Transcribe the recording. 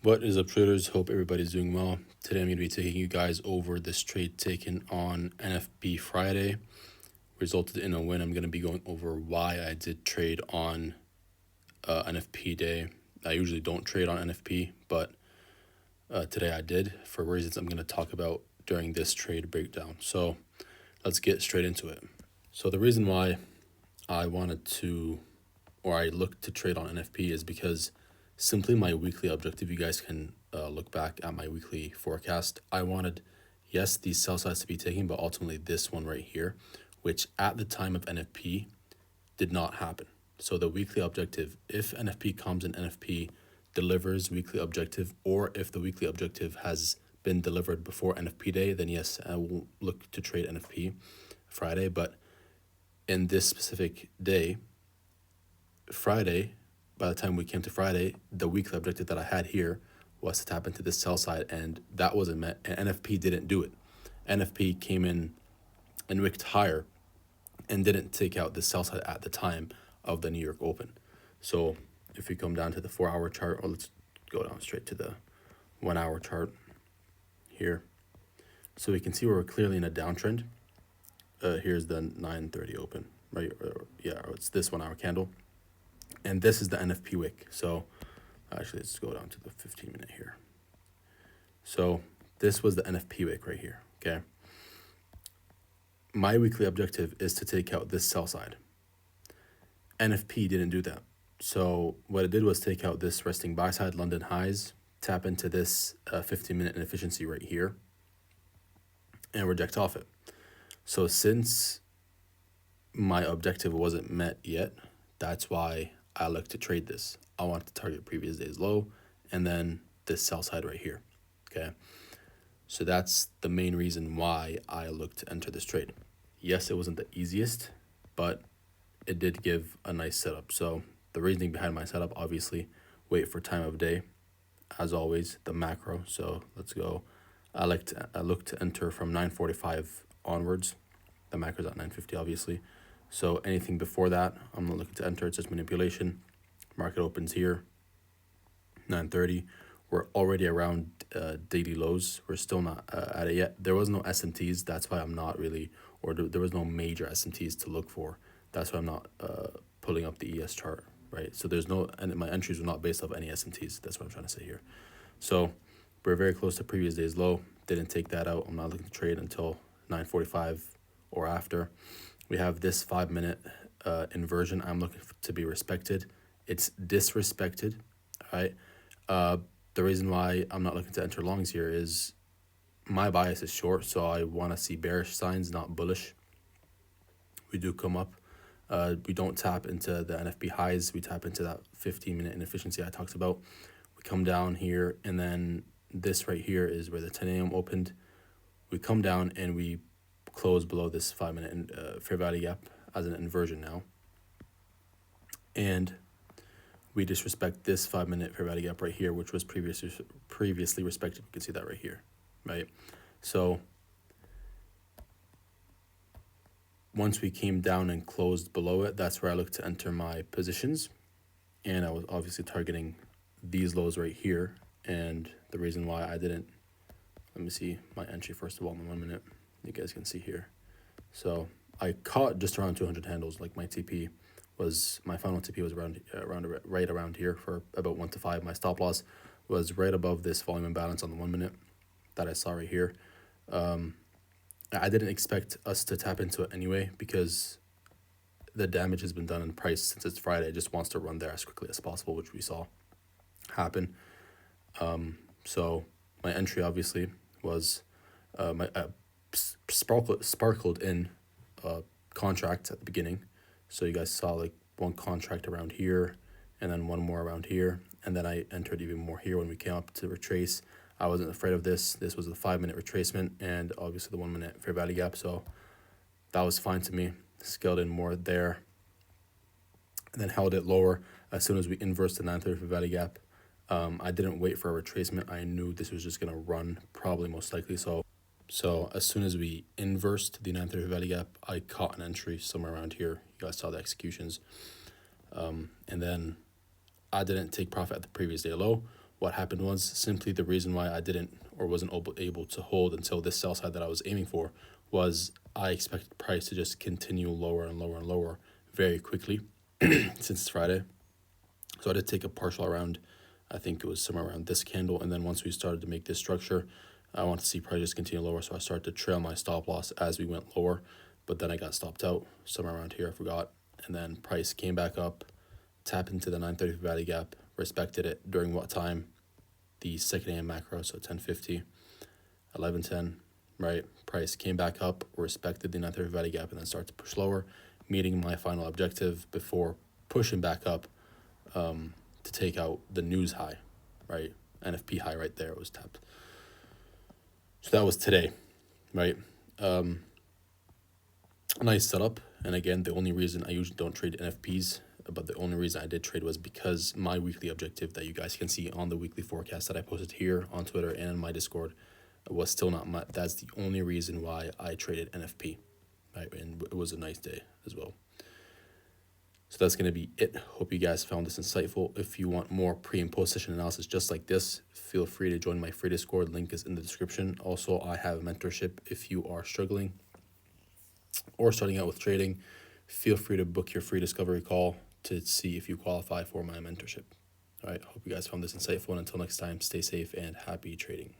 What is up, traders? Hope everybody's doing well. Today I'm going to be taking you guys over this trade taken on NFP Friday. Resulted in a win. I'm going to be going over why I did trade on NFP day. I usually don't trade on NFP, but today I did for reasons I'm going to talk about during this trade breakdown. So let's get straight into it. So the reason why I wanted to, or I looked to trade on NFP is because simply my weekly objective. You guys can look back at my weekly forecast. I wanted, yes, these sell sides to be taken, but ultimately this one right here, which at the time of NFP did not happen. So the weekly objective, if NFP comes and NFP delivers weekly objective, or if the weekly objective has been delivered before NFP day, then yes, I will look to trade NFP Friday. But in this specific day, Friday, by the time we came to Friday, the weekly objective that I had here was to tap into this sell side, and that wasn't met, and NFP didn't do it. NFP came in and wicked higher and didn't take out the sell side at the time of the New York Open. So if we come down to the 4-hour chart, or let's go down straight to the 1-hour chart here. So we can see we're clearly in a downtrend. Here's the 9:30 open, right? It's this 1-hour candle. And this is the NFP wick. So actually, let's go down to the 15-minute here. So this was the NFP wick right here, okay? My weekly objective is to take out this sell side. NFP didn't do that. So what it did was take out this resting buy side, London highs, tap into this 15-minute inefficiency right here, and reject off it. So since my objective wasn't met yet, that's why I look to trade this. I want to target previous day's low and then this sell side right here, okay? So that's the main reason why I look to enter this trade. Yes, it wasn't the easiest, but it did give a nice setup. So the reasoning behind my setup, obviously, wait for time of day, as always, the macro. So let's go. I look to enter from 9:45 onwards. The macro's at 9:50, obviously. So anything before that, I'm not looking to enter. It's just manipulation. Market opens here, 9:30. We're already around daily lows. We're still not at it yet. There was no SMTs. That's why I'm not really, or there was no major SMTs to look for. That's why I'm not pulling up the ES chart, right? So there's no, and my entries were not based off any SMTs. That's what I'm trying to say here. So we're very close to previous day's low. Didn't take that out. I'm not looking to trade until 9:45 or after. We have this 5-minute inversion. I'm looking to be respected. It's disrespected, right? The reason why I'm not looking to enter longs here is my bias is short, so I want to see bearish signs, not bullish. We do come up. We don't tap into the NFP highs. We tap into that 15-minute inefficiency I talked about. We come down here, and then this right here is where the 10 a.m. opened. We come down and we close below this 5-minute fair value gap as an inversion now. And we disrespect this 5-minute fair value gap right here, which was previously respected. You can see that right here, right? So once we came down and closed below it, that's where I look to enter my positions. And I was obviously targeting these lows right here. And the reason why I didn't, let me see my entry first of all in 1 minute. You guys can see here. So I caught just around 200 handles. Like my TP was, my final TP was right around here for about 1 to 5. My stop loss was right above this volume imbalance on the 1 minute that I saw right here. I didn't expect us to tap into it anyway because the damage has been done in price since it's Friday. It just wants to run there as quickly as possible, which we saw happen. So my entry obviously was my sparkled in contract at the beginning. So you guys saw like one contract around here and then one more around here. And then I entered even more here when we came up to retrace. I wasn't afraid of this. This was the 5-minute retracement and obviously the 1-minute fair value gap. So that was fine to me. Scaled in more there and then held it lower as soon as we inversed the 9:30 fair value gap. I didn't wait for a retracement. I knew this was just going to run probably most likely. So as soon as we inversed the 9:30 value gap, I caught an entry somewhere around here. You guys saw the executions. And then I didn't take profit at the previous day low. what happened was simply the reason why I didn't or wasn't able to hold until this sell side that I was aiming for was I expected price to just continue lower and lower and lower very quickly since it's Friday. So I did take a partial around, I think it was somewhere around this candle. And then once we started to make this structure, I want to see price just continue lower. So I started to trail my stop loss as we went lower, but then I got stopped out somewhere around here, I forgot. And then price came back up, tapped into the 930 value gap, respected it during what time? The 2nd AM macro, so 10:50, 11:10, right? Price came back up, respected the 930 value gap, and then started to push lower, meeting my final objective before pushing back up to take out the news high, right? NFP high right there, it was tapped. So that was today, right? A nice setup. And again, the only reason I usually don't trade NFPs, but the only reason I did trade was because my weekly objective that you guys can see on the weekly forecast that I posted here on Twitter and in my Discord was still not met. That's the only reason why I traded NFP, right? And it was a nice day as well. So that's going to be it. Hope you guys found this insightful. If you want more pre and post session analysis just like this, feel free to join my free Discord. Link is in the description. Also, I have mentorship if you are struggling or starting out with trading. Feel free to book your free discovery call to see if you qualify for my mentorship. All right, hope you guys found this insightful. And until next time, stay safe and happy trading.